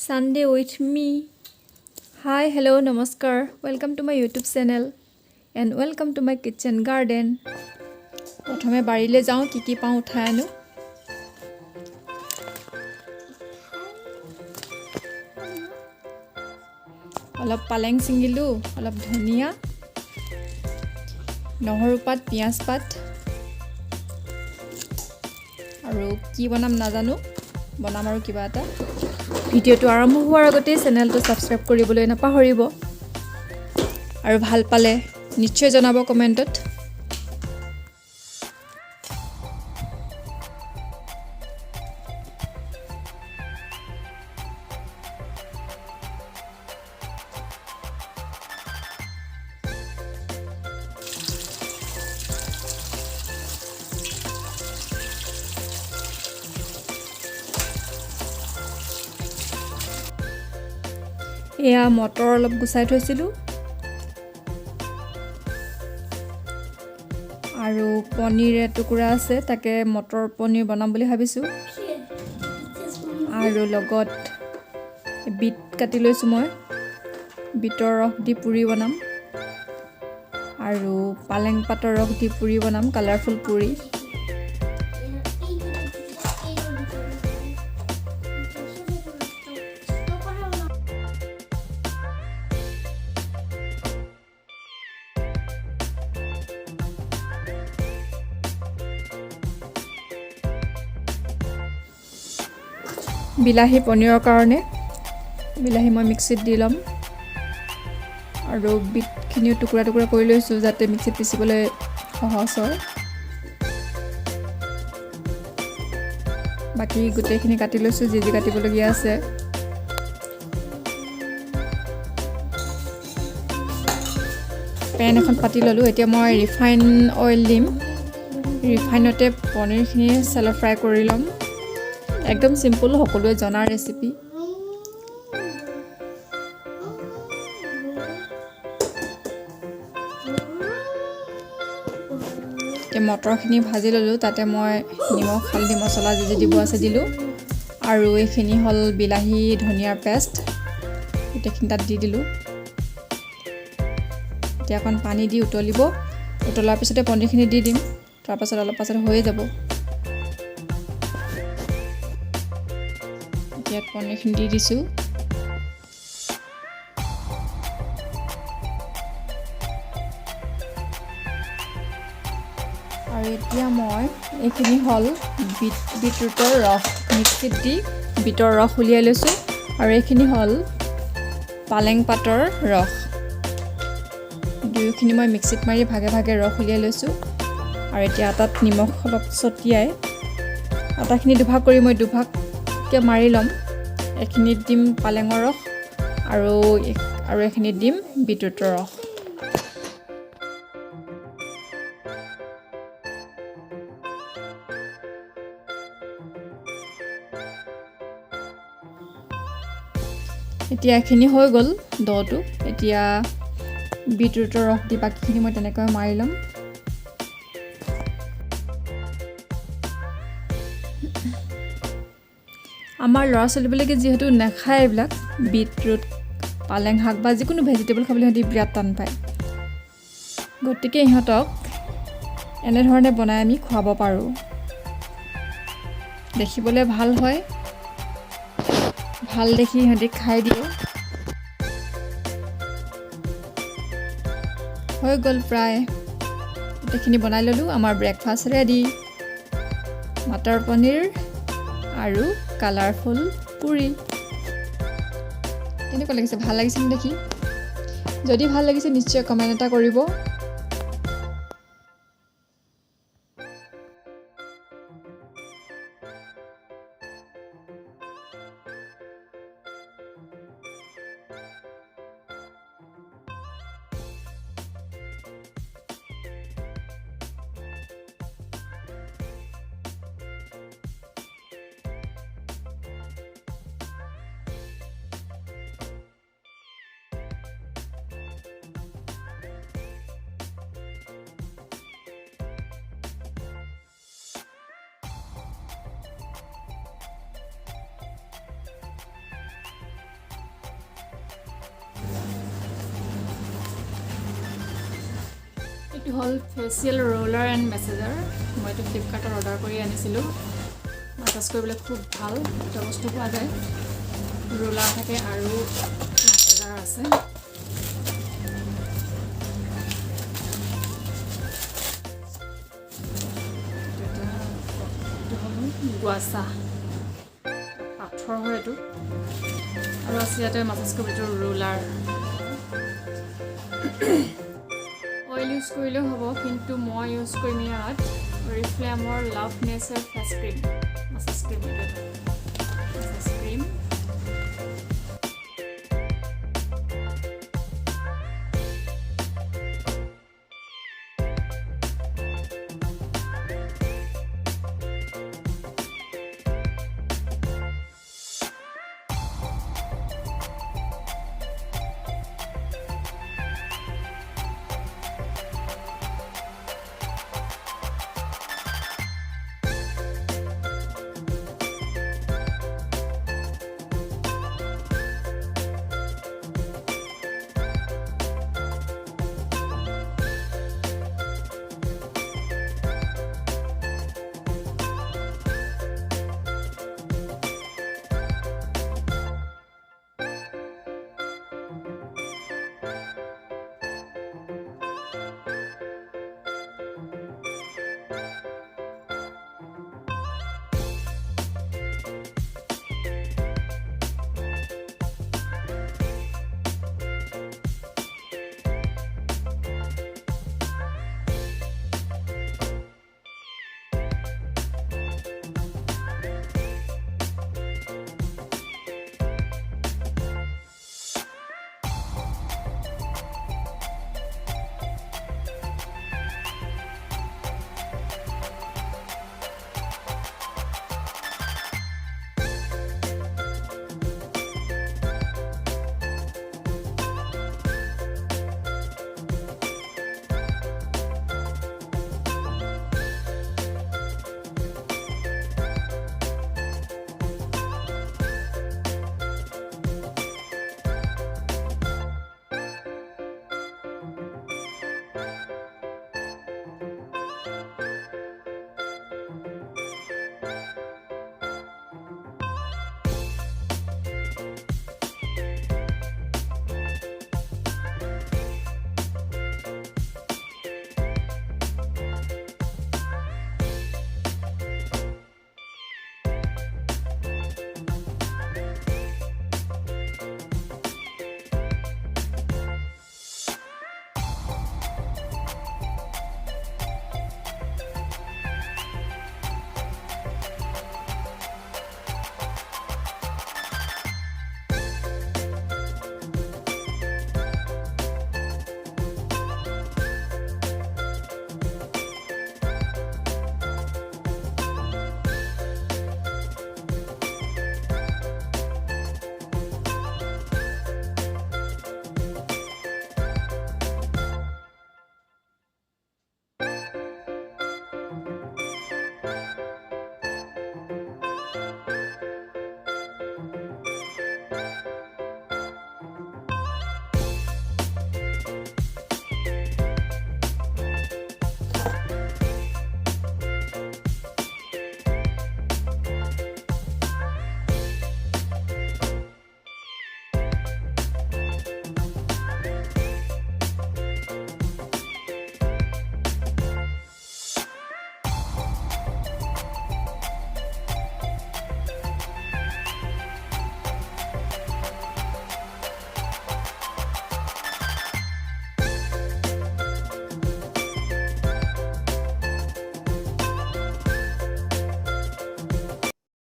Sunday with me. Hi, hello, namaskar. Welcome to my YouTube channel and welcome to my kitchen garden. প্ৰথমে বাৰীলে যাওঁ কি পাওঁ উঠাই আনো অলপ পালেং ছিঙিলো অলপ ধনিয়া নহৰু পাত পিয়াজ পাত আৰু কি বনাম নাজানো বনাম আৰু কিবা এটা ভিডিওটো আৰম্ভ হোৱাৰ আগতে চেনেলটো সাবস্ক্ৰাইব কৰিবলৈ নাপাহৰিব আৰু ভাল পালে নিশ্চয় জনাব কমেন্টত এয়া মটৰ অলপ গুছাই থৈছিলো আৰু পনীৰ টুকুৰা আছে তাকে মটৰ পনীৰ বনাম বুলি ভাবিছো আৰু লগত বিট কাটি লৈছো মই বিটৰ ৰস দি পুৰি বনাম আৰু পালেং পাতৰ ৰস দি পুৰি বনাম কালাৰফুল পুৰি বিলাহী পনীৰৰ কাৰণে বিলাহী মই মিক্সিত দি লম আৰু বিটখিনি টুকুৰা টুকুৰা কৰি লৈছো যাতে মিক্সিত পিচিবলৈ সহজ হয় বাকি গোটেইখিনি কাটি লৈছো যি কাটিবলগীয়া আছে পেন এখন পাতি ললো এতিয়া মই ৰিফাইন অইল দিম ৰিফাইনতে পনীৰখিনি চেলো ফ্ৰাই কৰি লম একদম সিম্পল সকলোৱে জনা ৰেচিপি তে মটৰখিনি ভাজি ললো তাতে মই নিমখ হালধি মছলা যি দিব আছে দিলো আৰু এইখিনি হল বিলাহী ধনিয়াৰ পেষ্ট এটাখিনি তাত দি দিলো এতিয়া অকণ পানী দি উতলিব উতলাৰ পিছতে পনীৰখিনি দি দিম তাৰ পাছত অলপ পাছত হৈ যাব ইয়াত পনীৰখিনি দি দিছো আৰু এতিয়া মই এইখিনি হল বিটৰুটৰ ৰস মিক্সিত দি বিটৰ ৰস উলিয়াই লৈছো আৰু এইখিনি হল পালেং পাতৰ ৰস দুয়োখিনি মই মিক্সিত মাৰি ভাগে ভাগে ৰস উলিয়াই লৈছো আৰু এতিয়া আটাত নিমখ অলপ ছটিয়াই আটাখিনি দুভাগ কৰি মই দুভাগকে মাৰি লম এখিনিত দিম পালেঙৰ ৰস আৰু এখিনিত দিম বিটৰুটৰ ৰস এতিয়া এখিনি হৈ গল দটো এতিয়া বিটৰুটৰ ৰস দি বাকিখিনি মই তেনেকৈ মাৰি লম আমাৰ ল'ৰা ছোৱালীবিলাকে যেহেতু নাখায় এইবিলাক বিটৰুট পালেং শাক বা যিকোনো ভেজিটেবল খাবলৈ সিহঁতি বিৰাট টান পায় গতিকে ইহঁতক এনেধৰণে বনাই আমি খুৱাব পাৰোঁ দেখিবলৈ ভাল হয় ভাল দেখি সিহঁতি খাই দিয়ে হৈ গ'ল প্ৰায় গোটেইখিনি বনাই ল'লোঁ আমাৰ ব্ৰেকফাষ্ট ৰেডি মটৰ পনীৰ আৰু কালাৰফুল পুৰি কেনেকুৱা লাগিছে ভাল লাগিছে দেখি যদি ভাল লাগিছে নিশ্চয় কমেন্ট এটা কৰিব এইটো হ'ল ফেচিয়েল ৰোলাৰ এণ্ড মেছেজাৰ। মই এইটো ফ্লিপকাৰ্টত অৰ্ডাৰ কৰি আনিছিলোঁ। মাছাজ কৰিবলৈ খুব ভাল দুটা বস্তু পোৱা যায়, ৰোলাৰ থাকে আৰু মেছেজাৰ আছে। এইটো হ'ল গুৱাচা, পাথৰ হয় এইটো। আৰু আছে ইয়াতে মাছাজ কৰিবলৈ ৰোলাৰ। অইল ইউজ কৰিলেও হ'ব, কিন্তু মই ইউজ কৰিম ইয়াত অৰিফ্লেমৰ love nature face cream, massage cream. এইটো মাছাজ ক্ৰীম।